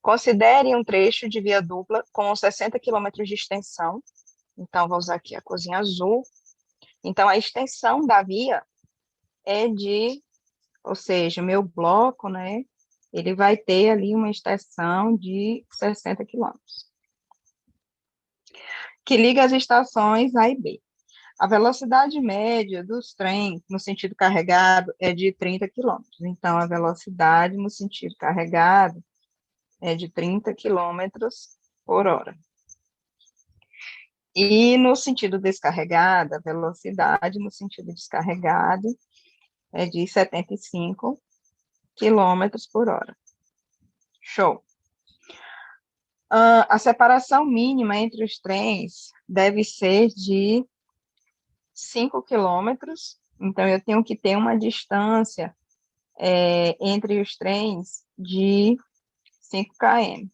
Considere um trecho de via dupla com 60 quilômetros de extensão. Então, vou usar aqui a corzinha azul. Então, a extensão da via é de, ou seja, o meu bloco, né, ele vai ter ali uma extensão de 60 quilômetros, que liga as estações A e B. A velocidade média dos trens no sentido carregado é de 30 quilômetros. Então, a velocidade no sentido carregado é de 30 quilômetros por hora. E no sentido descarregado, a velocidade no sentido descarregado é de 75 quilômetros por hora. Show. A separação mínima entre os trens deve ser de 5 quilômetros, então eu tenho que ter uma distância entre os trens de 5 km.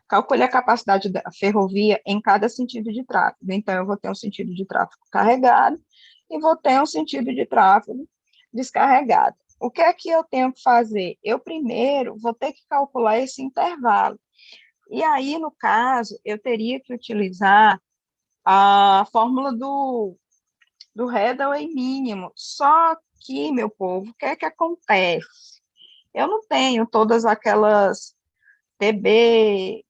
Calcule a capacidade da ferrovia em cada sentido de tráfego. Então, eu vou ter um sentido de tráfego carregado e vou ter um sentido de tráfego descarregado. O que é que eu tenho que fazer? Eu primeiro vou ter que calcular esse intervalo. E aí, no caso, eu teria que utilizar a fórmula do Hathaway mínimo. Só que, meu povo, o que é que acontece? Eu não tenho todas aquelas TB,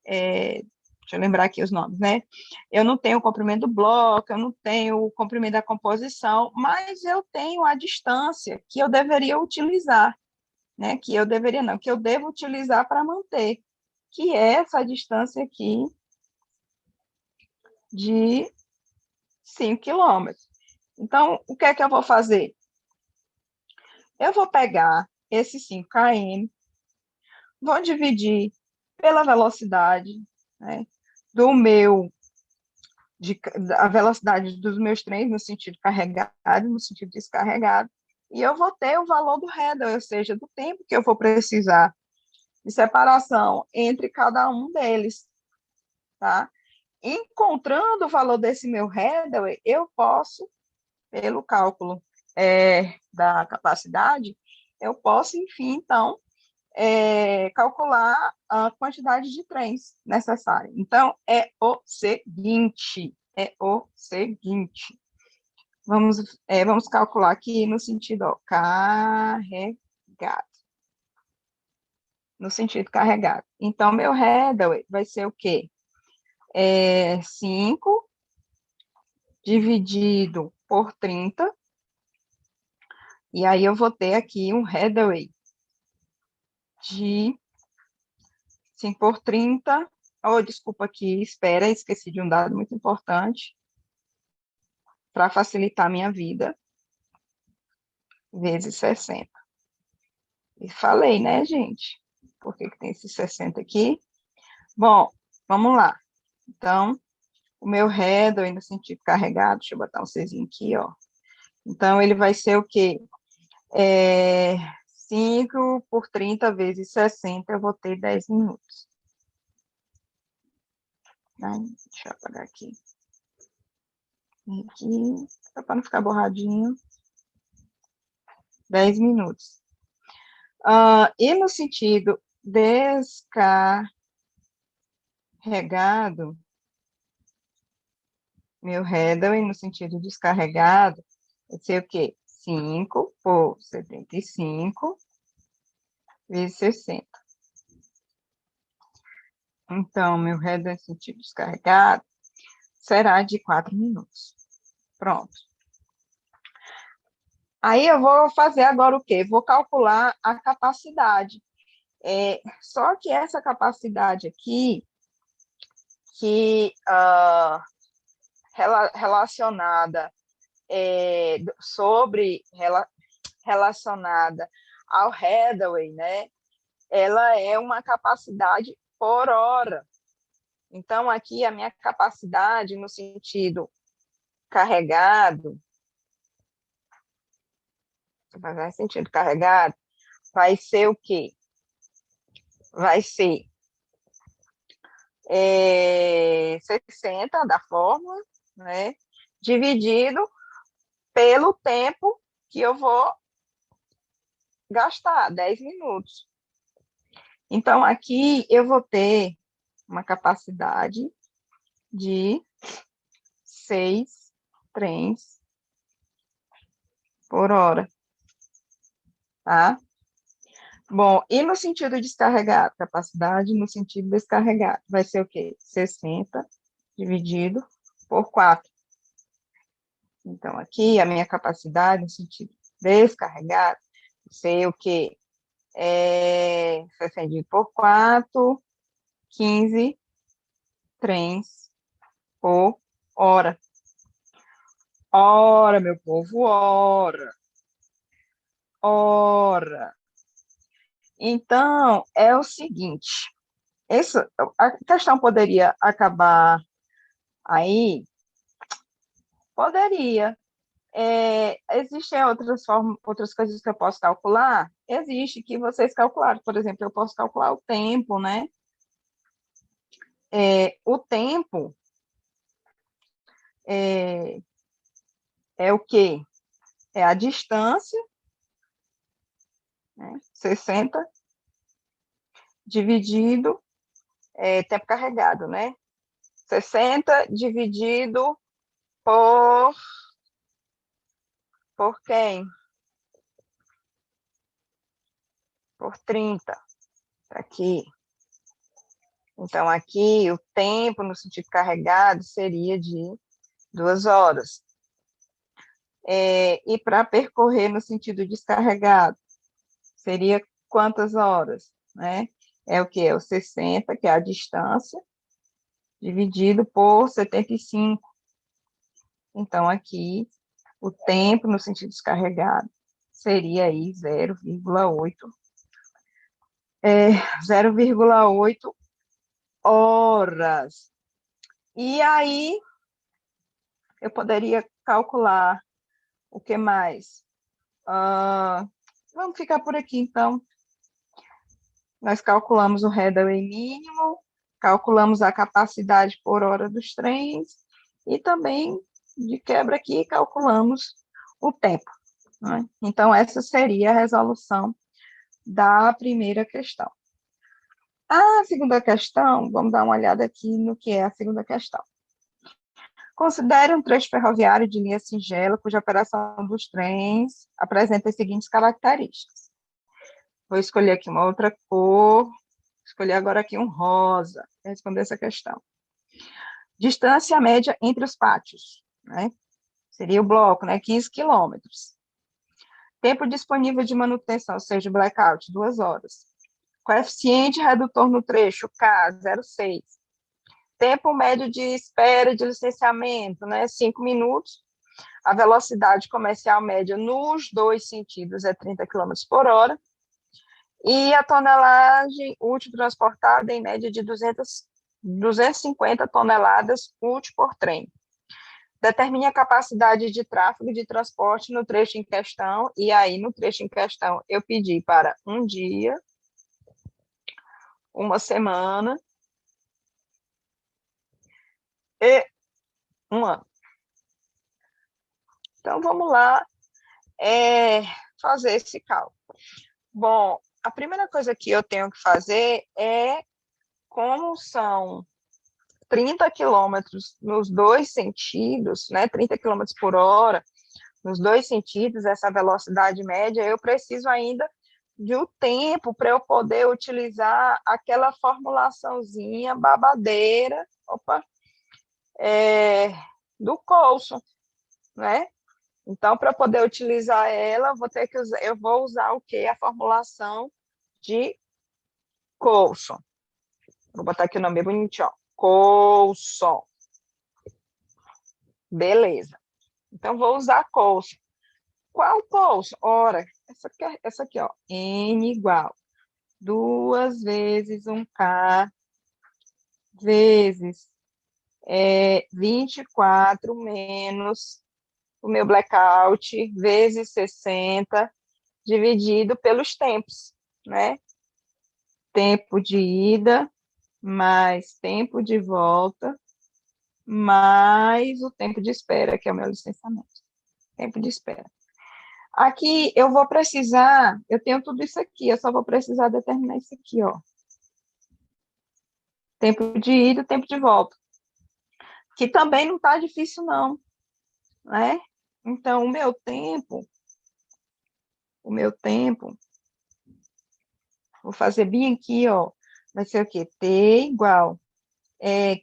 deixa eu lembrar aqui os nomes, né? Eu não tenho o comprimento do bloco, eu não tenho o comprimento da composição, mas eu tenho a distância que eu deveria utilizar, né? Que eu deveria não, que eu devo utilizar para manter, que é essa distância aqui de 5 quilômetros. Então, o que é que eu vou fazer? Eu vou pegar esses 5 km, vou dividir pela velocidade, né, do meu, a velocidade dos meus trens no sentido carregado, no sentido descarregado, e eu vou ter o valor do Hathaway, ou seja, do tempo que eu vou precisar de separação entre cada um deles, tá? Encontrando o valor desse meu Hathaway, eu posso, pelo cálculo da capacidade, eu posso, enfim, então, calcular a quantidade de trens necessária. Então, vamos calcular aqui no sentido, ó, carregado. No sentido carregado. Então, meu Hathaway vai ser o quê? 5 dividido por 30, e aí eu vou ter aqui um Hathaway de 5 por 30. Oh, desculpa aqui, espera, esqueci de um dado muito importante para facilitar a minha vida, vezes 60. E falei, né, gente? Por que tem esse 60 aqui? Bom, vamos lá. Então, o meu Hathaway no sentido carregado, deixa eu botar um Czinho aqui, ó. Então, ele vai ser o quê? 5 por 30 vezes 60, eu vou ter 10 minutos. Deixa eu apagar aqui. Aqui, só para não ficar borradinho. 10 minutos. E no sentido descarregado, meu Hathaway no sentido descarregado, vai ser o quê? 5 por 75 vezes 60. Então, meu Hathaway no sentido descarregado será de 4 minutos. Pronto. Aí eu vou fazer agora o quê? Vou calcular a capacidade. Só que essa capacidade aqui, que relacionada relacionada ao Hathaway, né? Ela é uma capacidade por hora. Então, aqui a minha capacidade no sentido carregado, vai sentido carregado, vai ser o quê? Vai ser 60 da fórmula, né? Dividido pelo tempo que eu vou gastar, 10 minutos. Então, aqui eu vou ter uma capacidade de 6 trens por hora, tá? Bom, e no sentido descarregado? Capacidade no sentido descarregado. Vai ser o quê? 60 dividido por 4. Então, aqui, a minha capacidade no sentido descarregado, vai ser o quê? 60 dividido por 4, 15 trens por hora. Ora, meu povo, ora. Ora. Então, é o seguinte, a questão poderia acabar aí? Poderia. Existem outras formas, outras coisas que eu posso calcular? Existe que vocês calcularam. Por exemplo, eu posso calcular o tempo, né? O tempo é, é o quê? É a distância, né? 60 dividido, tempo carregado, né? 60 dividido por, por quem? Por 30. Aqui. Então, aqui, o tempo no sentido carregado seria de 2 horas. E para percorrer no sentido descarregado, seria quantas horas? Né? É o que? É o 60, que é a distância, dividido por 75. Então, aqui, o tempo no sentido descarregado seria aí 0,8. 0,8 horas. E aí, eu poderia calcular o que mais? Vamos ficar por aqui, então. Nós calculamos o headway mínimo, calculamos a capacidade por hora dos trens e também, de quebra aqui, calculamos o tempo. Né? Então, essa seria a resolução da primeira questão. A segunda questão, vamos dar uma olhada aqui no que é a segunda questão. Considere um trecho ferroviário de linha singela, cuja operação dos trens apresenta as seguintes características. Vou escolher aqui uma outra cor, escolher agora aqui um rosa, para responder essa questão. Distância média entre os pátios, né? Seria o bloco, né? 15 quilômetros. Tempo disponível de manutenção, ou seja, blackout, 2 horas. Coeficiente redutor no trecho, K, 0,6. Tempo médio de espera de licenciamento, né? 5 minutos. A velocidade comercial média nos dois sentidos é 30 km por hora. E a tonelagem útil transportada em média de 250 toneladas útil por trem. Determine a capacidade de tráfego de transporte no trecho em questão, e aí no trecho em questão eu pedi para um dia, uma semana e um ano. Então vamos lá fazer esse cálculo. Bom, a primeira coisa que eu tenho que fazer é como são 30 quilômetros nos dois sentidos, né, 30 quilômetros por hora, nos dois sentidos, essa velocidade média, eu preciso ainda de um tempo para eu poder utilizar aquela formulaçãozinha babadeira, do Coulson, né? Então, para poder utilizar ela, eu vou usar o quê? A formulação de Coulson. Vou botar aqui o nome bem bonitinho, ó. Coulson. Beleza. Então, vou usar Coulson. Qual Coulson? Ora, essa aqui, ó. N igual 2 vezes 1K vezes 24 menos o meu blackout vezes 60 dividido pelos tempos, né? Tempo de ida mais tempo de volta mais o tempo de espera, que é o meu licenciamento. Tempo de espera. Aqui eu vou precisar, eu tenho tudo isso aqui, eu só vou precisar determinar isso aqui, ó. Tempo de ida, tempo de volta. Que também não está difícil, não, né? Então, o meu tempo, vou fazer bem aqui, ó, vai ser o quê? T igual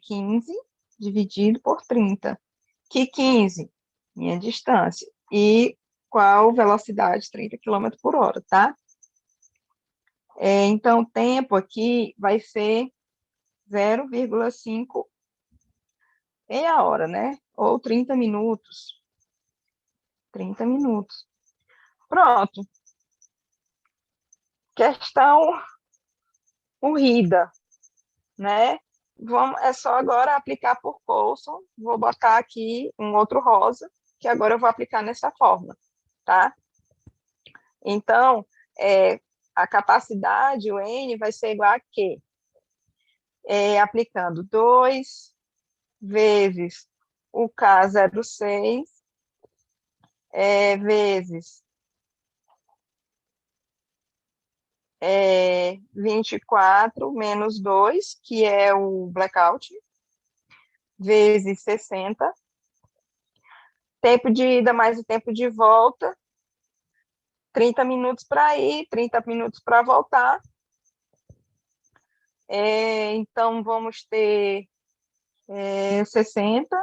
15 dividido por 30. Que 15? Minha distância. E qual velocidade? 30 km por hora, tá? Então, o tempo aqui vai ser 0,5 meia hora, né? Ou 30 minutos. 30 minutos. Pronto. Questão corrida, né? É só agora aplicar por Coulson. Vou botar aqui um outro rosa, que agora eu vou aplicar nessa forma, tá? Então, a capacidade, o N, vai ser igual a Q. Aplicando 2 vezes o K06, vezes 24 menos 2, que é o blackout, vezes 60. Tempo de ida mais o tempo de volta, 30 minutos para ir, 30 minutos para voltar. Então, vamos ter 60,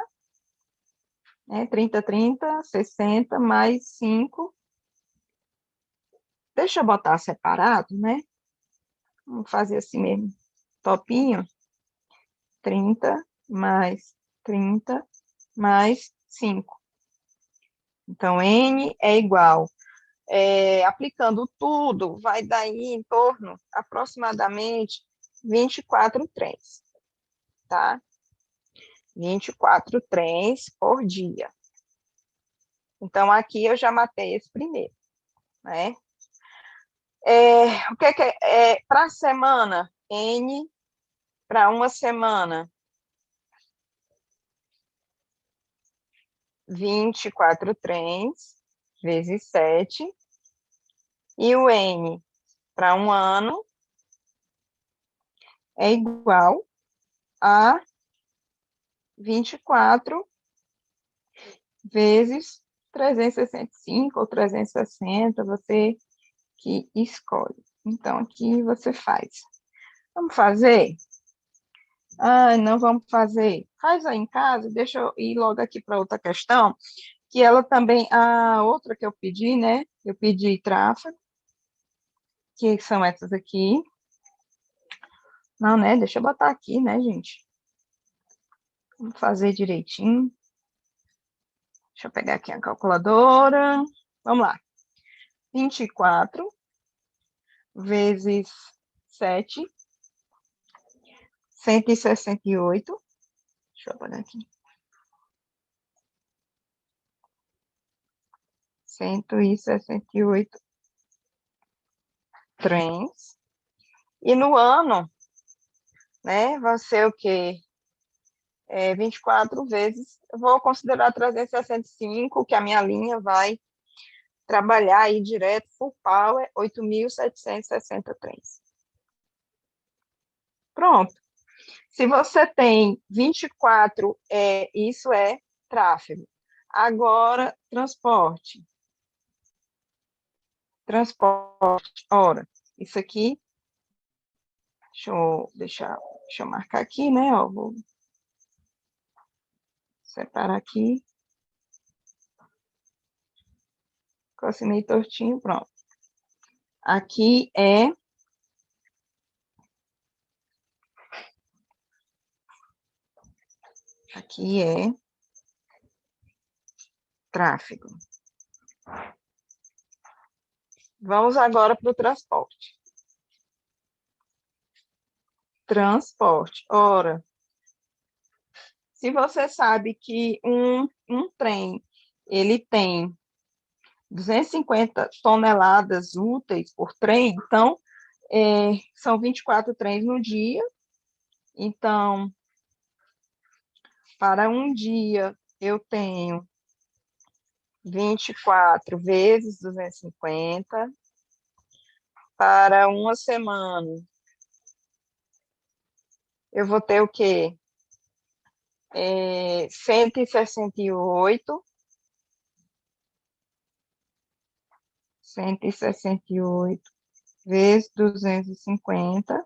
30, 30, 60, mais 5. Deixa eu botar separado, né? Vamos fazer assim mesmo, topinho. 30 mais 30 mais 5. Então, N é igual. Aplicando tudo, vai dar aí em torno, aproximadamente, 24 trens, tá? 24 trens por dia. Então, aqui eu já matei esse primeiro, né? O que é para a semana? N para uma semana, 24 trens, vezes 7. E o N para um ano é igual a 24 vezes 365 ou 360, você que escolhe. Então, aqui você faz. Vamos fazer? Ah, não vamos fazer. Faz aí em casa, deixa eu ir logo aqui para outra questão, que ela também, a outra que eu pedi, né? Eu pedi tráfego, que são essas aqui. Não, né? Deixa eu botar aqui, né, gente? Vamos fazer direitinho. Deixa eu pegar aqui a calculadora. Vamos lá. 24 vezes 7, 168. Deixa eu apagar aqui. 168 trens. E no ano, né, vai ser o quê? 24 vezes, eu vou considerar 365, que a minha linha vai trabalhar aí direto, full power, 8.760 trens. Pronto. Se você tem 24, isso é tráfego. Agora, transporte. Transporte. Ora, isso aqui, deixa eu marcar aqui, né? Ó, vou separar aqui. Ficou assim meio tortinho, pronto. Aqui é tráfego. Vamos agora para o transporte. Transporte. Ora, se você sabe que um trem, ele tem 250 toneladas úteis por trem, então, são 24 trens no dia. Então, para um dia, eu tenho 24 vezes 250. Para uma semana, eu vou ter o quê? 168, 168 vezes 250,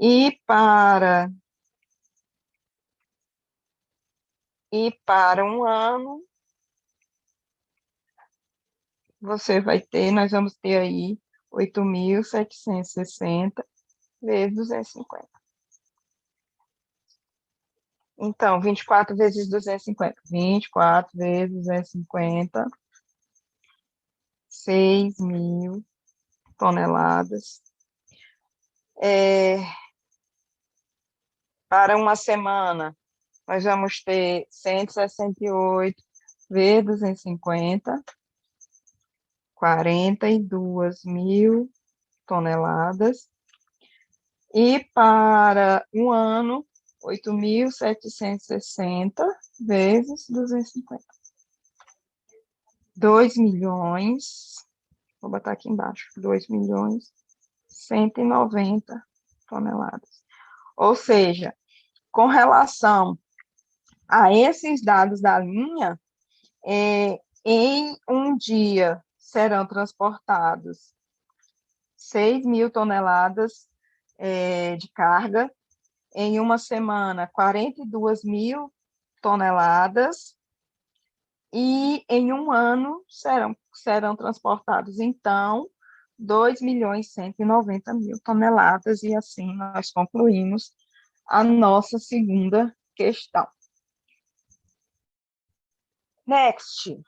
e para um ano, nós vamos ter aí 8.760 vezes 250. Então, 24 vezes 250. 24 vezes 250, 6.000 toneladas. Para uma semana, nós vamos ter 168 vezes 250, 42.000 toneladas. E para um ano, 8.760 vezes 250. 2 milhões, vou botar aqui embaixo, 2.190 toneladas. Ou seja, com relação a esses dados da linha, em um dia serão transportados 6.000 toneladas de carga, em uma semana 42.000 toneladas, e em um ano serão transportados, então, 2.190.000 toneladas, e assim nós concluímos a nossa segunda questão. Next.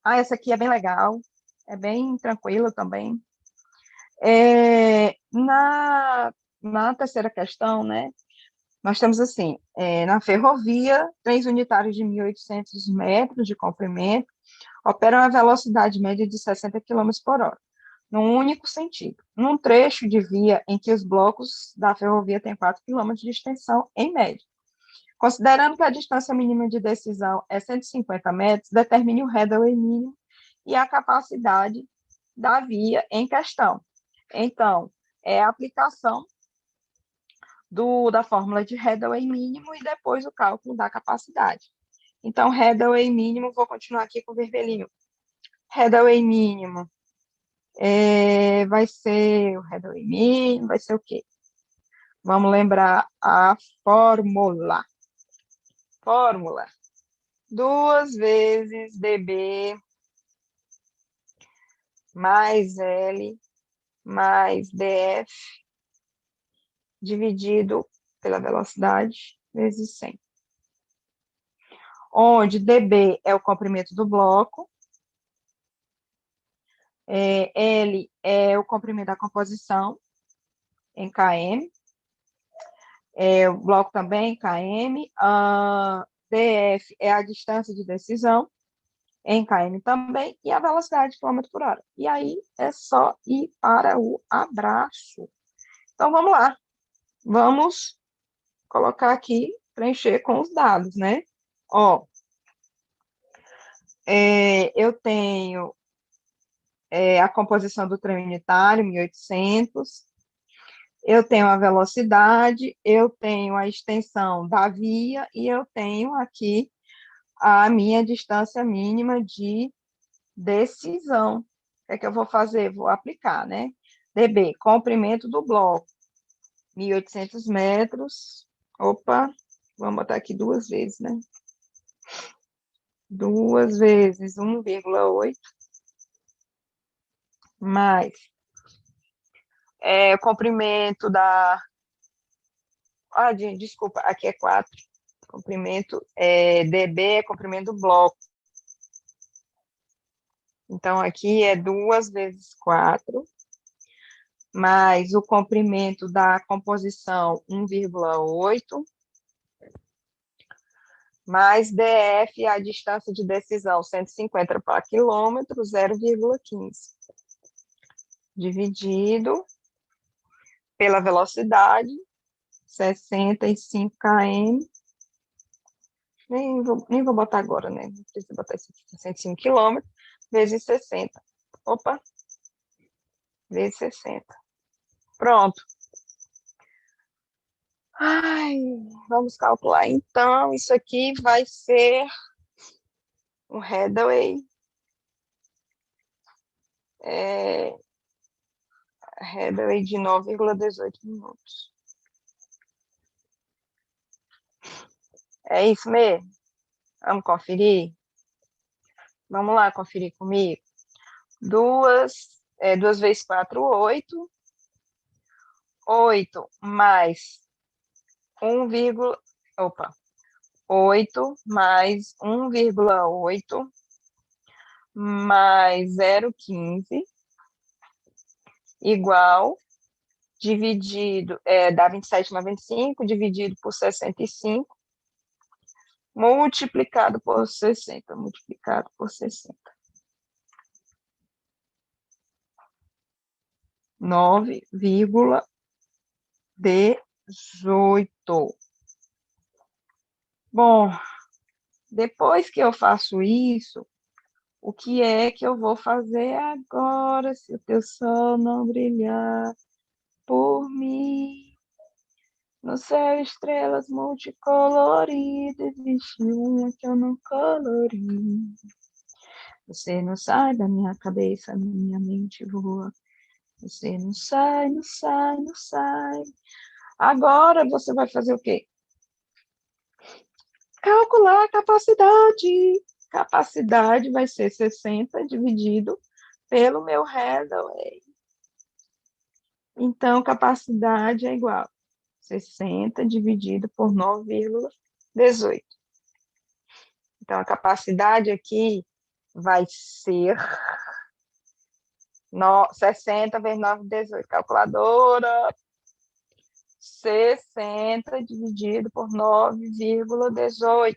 Essa aqui é bem legal, é bem tranquila também. Na terceira questão, né, nós temos assim, na ferrovia, trens unitários de 1.800 metros de comprimento operam a velocidade média de 60 km por hora, num único sentido, num trecho de via em que os blocos da ferrovia têm 4 km de extensão em média. Considerando que a distância mínima de decisão é 150 metros, determine o headway mínimo e a capacidade da via em questão. Então, é a aplicação da fórmula de headway mínimo e depois o cálculo da capacidade. Então, headway mínimo, vou continuar aqui com o vermelhinho. Headway mínimo vai ser o quê? Vamos lembrar a fórmula. Fórmula. 2 vezes dB mais L mais dF dividido pela velocidade vezes 100. Onde dB é o comprimento do bloco, L é o comprimento da composição, em km, o bloco também, km, dF é a distância de decisão, em km também, e a velocidade de km por hora. E aí é só ir para o abraço. Então, vamos lá. Vamos colocar aqui, preencher com os dados, né? Ó, eu tenho a composição do trem unitário, 1.800, eu tenho a velocidade, eu tenho a extensão da via, e eu tenho aqui a minha distância mínima de decisão. O que eu vou fazer? Vou aplicar, né? dB, comprimento do bloco, 1.800 metros. Opa, vamos botar aqui 2 vezes, né? 2 vezes 1,8, mais o comprimento da... desculpa, aqui é 4. Comprimento, dB é comprimento do bloco. Então, aqui é 2 vezes 4, mais o comprimento da composição, 1,8, mais DF, a distância de decisão, 150 para quilômetro, 0,15. Dividido pela velocidade, 65 km. Nem vou botar agora, né? Não precisa botar isso aqui, 65 km, vezes 60. Opa! Vezes 60. Pronto. Ai, vamos calcular. Então, isso aqui vai ser um Hathaway. Hathaway de 9,18 minutos. É isso mesmo? Vamos conferir? Vamos lá conferir comigo. Duas vezes 4, 8. 8 mais 1, opa, 8 mais 1,8 mais 0,15 igual, dividido, dá 27,95, dividido por 65, multiplicado por 60, multiplicado por 60. 9,18. Bom, depois que eu faço isso, o que é que eu vou fazer agora, se o teu sol não brilhar por mim? No céu, estrelas multicoloridas, existe uma que eu não colori. Você não sai da minha cabeça, minha mente voa. Você não sai, não sai, não sai. Agora você vai fazer o quê? Calcular a capacidade. Capacidade vai ser 60 dividido pelo meu Hathaway. Então, capacidade é igual a 60 dividido por 9,18. Então, a capacidade aqui vai ser 60 vezes 9,18. Calculadora. 60 dividido por 9,18.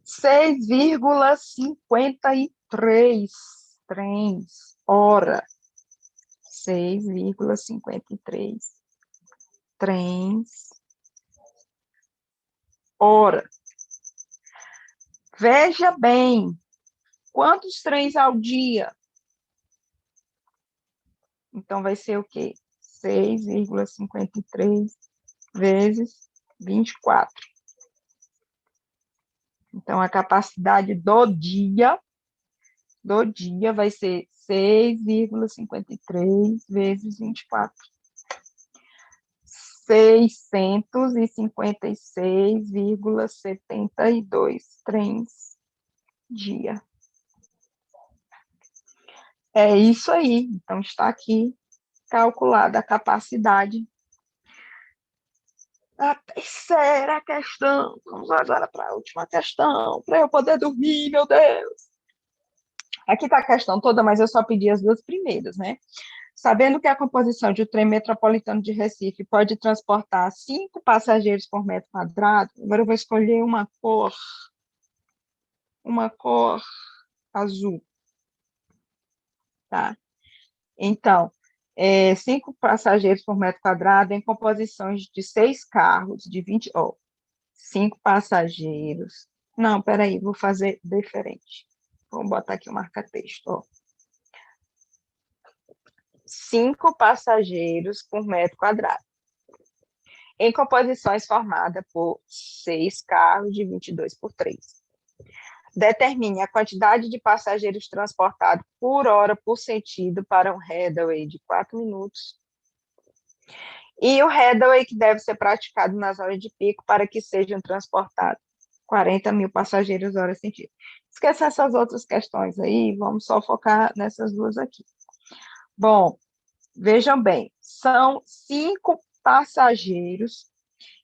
6,53 hora. 6,53 trens hora. Veja bem, quantos trens ao dia? Então, vai ser o quê? 6,53 vezes 24. Então, a capacidade do dia vai ser 6,53 vezes 24. 656,72 trens dia. É isso aí. Então, está aqui calculada a capacidade. A terceira questão. Vamos agora para a última questão, para eu poder dormir, meu Deus. Aqui está a questão toda, mas eu só pedi as duas primeiras, né? Sabendo que a composição de um trem metropolitano de Recife pode transportar 5 passageiros por metro quadrado, agora eu vou escolher uma cor azul, tá? Então, 5 passageiros por metro quadrado em composições de 6 carros de 20, 5 passageiros. Não, peraí, vou fazer diferente. Vou botar aqui o marca-texto, ó. 5 passageiros por metro quadrado, em composições formadas por 6 carros de 22 por 3. Determine a quantidade de passageiros transportados por hora por sentido para um Hathaway de 4 minutos e o Hathaway que deve ser praticado nas horas de pico para que sejam transportados 40 mil passageiros hora sentido. Esqueça essas outras questões aí, vamos só focar nessas duas aqui. Bom, vejam bem, são 5 passageiros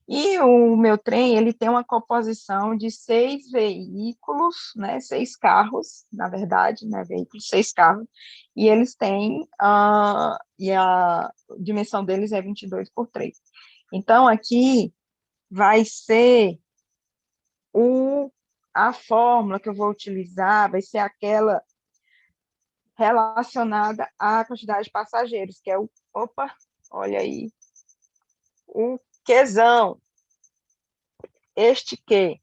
e o meu trem, ele tem uma composição de 6 veículos, né, 6 carros, na verdade, né, veículos, 6 carros, e eles têm, e a dimensão deles é 22 por 3. Então, aqui vai ser a fórmula que eu vou utilizar, vai ser aquela relacionada à quantidade de passageiros, que é olha aí, o Qzão, este que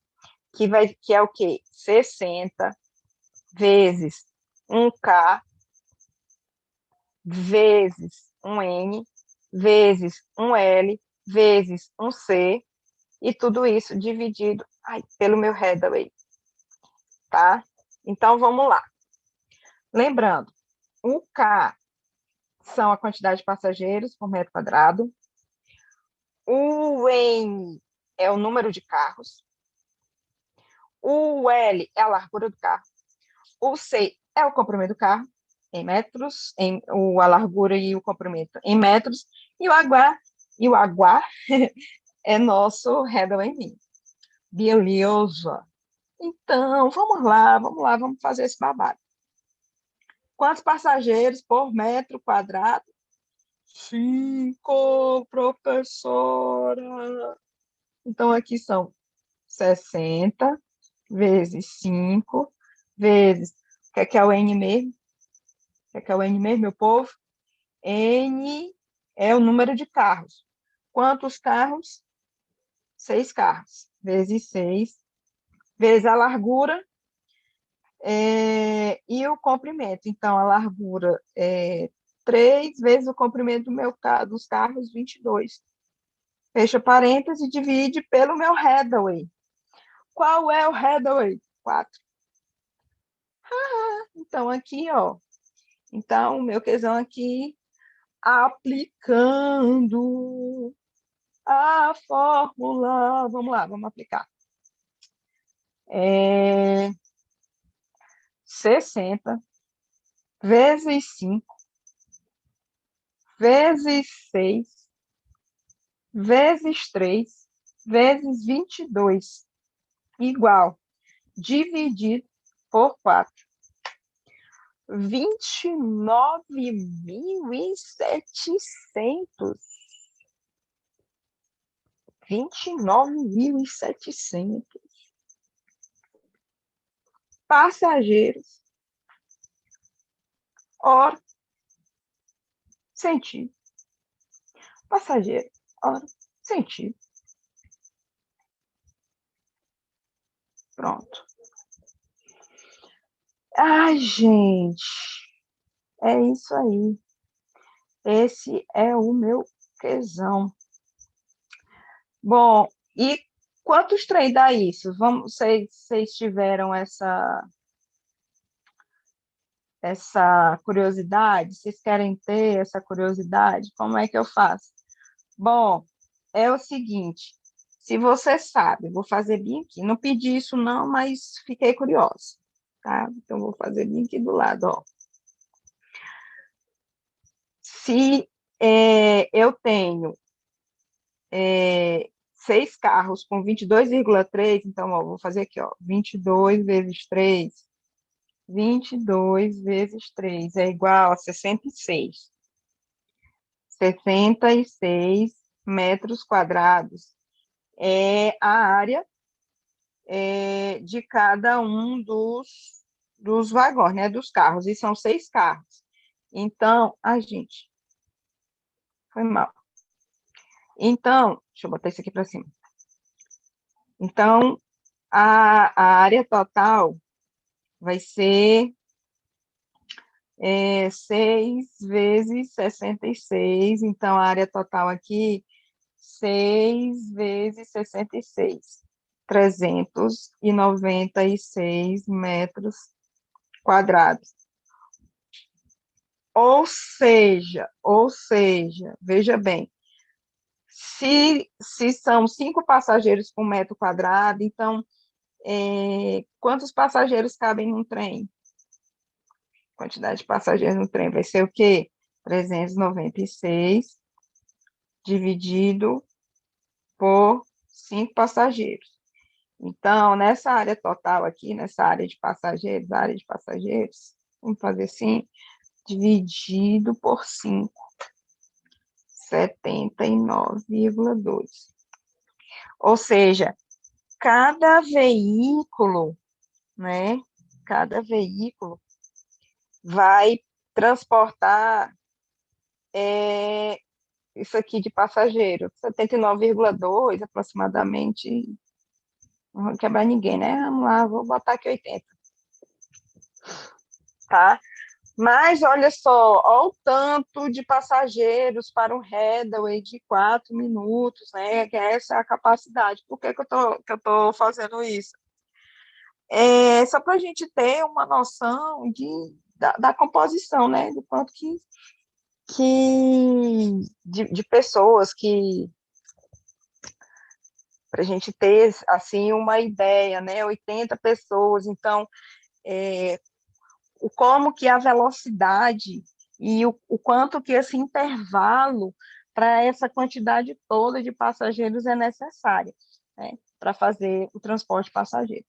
é o quê? 60 vezes um K vezes um N vezes um L vezes um C, e tudo isso dividido pelo meu headway, tá? Então, vamos lá. Lembrando, o K são a quantidade de passageiros por metro quadrado, o N é o número de carros, o L é a largura do carro, o C é o comprimento do carro, em metros, a largura e o comprimento em metros, e o H é nosso headway mean. Beleza. Então, vamos fazer esse babado. Quantos passageiros por metro quadrado? 5, professora. Então, aqui são 60 vezes 5 vezes... O que é o N mesmo? O que é o N mesmo, meu povo? N é o número de carros. Quantos carros? 6 carros. Vezes 6, vezes a largura e o comprimento. Então, a largura é 3 vezes o comprimento dos carros, 22. Fecha parênteses e divide pelo meu headway. Qual é o headway? 4. Então, aqui, ó. Então, o meu questão aqui, aplicando a fórmula. Vamos lá, vamos aplicar. 60 vezes 5 vezes 6 vezes 3 vezes 22 igual, dividido por 4. 29.700. 29.700 passageiros, hora, sentido. Passageiro, hora, sentido. Pronto. Ai, gente, é isso aí. Esse é o meu quesão. Bom, e quantos trem dá isso? Vamos, vocês tiveram essa curiosidade? Vocês querem ter essa curiosidade? Como é que eu faço? Bom, é o seguinte, se você sabe, vou fazer bem aqui. Não pedi isso não, mas fiquei curiosa, tá? Então, vou fazer bem aqui do lado, ó. Se eu tenho 6 carros com 22,3, então, ó, vou fazer aqui, ó, 22 vezes 3, 22 vezes 3 é igual a 66. 66 metros quadrados é a área de cada um dos vagões, né, dos carros, e são 6 carros. Então, gente, foi mal. Então, deixa eu botar isso aqui para cima. Então, a área total vai ser 6 vezes 66, então a área total aqui, 6 vezes 66, 396 metros quadrados. Ou seja, veja bem, se são 5 passageiros por metro quadrado, então, quantos passageiros cabem num trem? Quantidade de passageiros no trem vai ser o quê? 396 dividido por 5 passageiros. Então, nessa área total aqui, nessa área de passageiros, vamos fazer assim, dividido por 5, 79,2. Ou seja, cada veículo, né? Cada veículo vai transportar isso aqui de passageiro, 79,2 aproximadamente. Não vou quebrar ninguém, né? Vamos lá, vou botar aqui 80. Tá? Mas olha só, olha o tanto de passageiros para um Headway de 4 minutos, né? Que essa é a capacidade. Por que que eu tô fazendo isso? É só para a gente ter uma noção da composição, né? Do quanto de pessoas que para a gente ter assim uma ideia, né? 80 pessoas, então é, o como que a velocidade e o quanto que esse intervalo para essa quantidade toda de passageiros é necessária, né? Para fazer o transporte passageiro.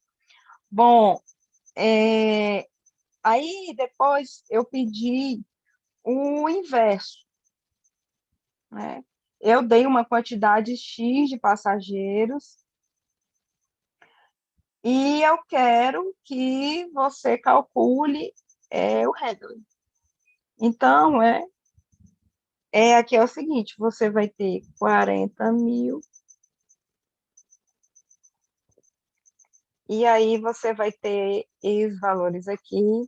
Bom, é, aí depois eu pedi o inverso, né? Eu dei uma quantidade X de passageiros e eu quero que você calcule o handling. Então, aqui é o seguinte, você vai ter 40 mil, e aí você vai ter esses valores aqui,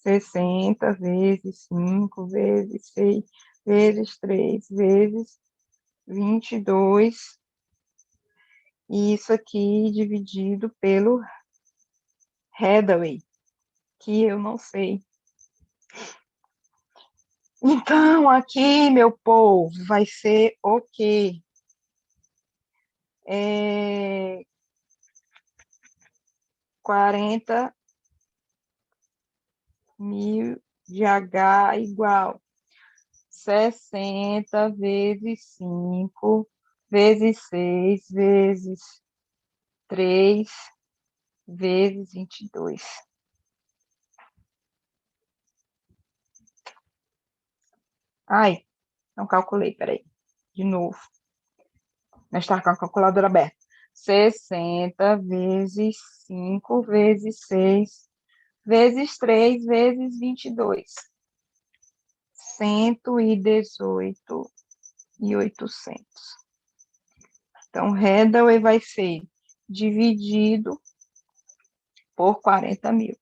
60 vezes 5 vezes 6 vezes 3 vezes 22, e isso aqui dividido pelo Hathaway, que eu não sei. Então, aqui, meu povo, vai ser o quê? 40 mil de H igual 60 vezes 5 vezes 6 vezes 3 vezes 22. Ai, não calculei, peraí. De novo. Nós estamos com a calculadora aberta. 60 vezes 5 vezes 6 vezes 3 vezes 22. 118.800. Então, Hathaway vai ser dividido por 40 mil.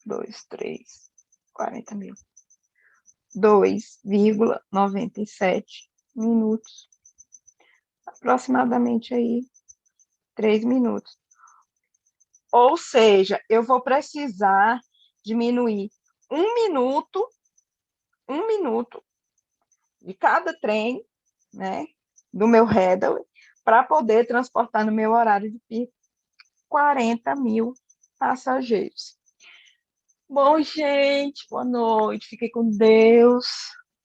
2, 3, 40 mil. 2,97 minutos. Aproximadamente aí 3 minutos. Ou seja, eu vou precisar diminuir 1 minuto de cada trem, né, do meu Hathaway, para poder transportar no meu horário de pico 40 mil passageiros. Bom, gente, boa noite, fiquem com Deus,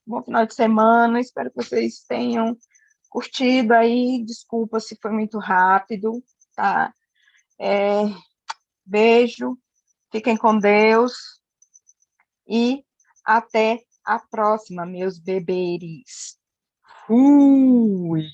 bom final de semana, espero que vocês tenham curtido aí, desculpa se foi muito rápido, tá? Beijo, fiquem com Deus e até a próxima, meus beberes. Fui!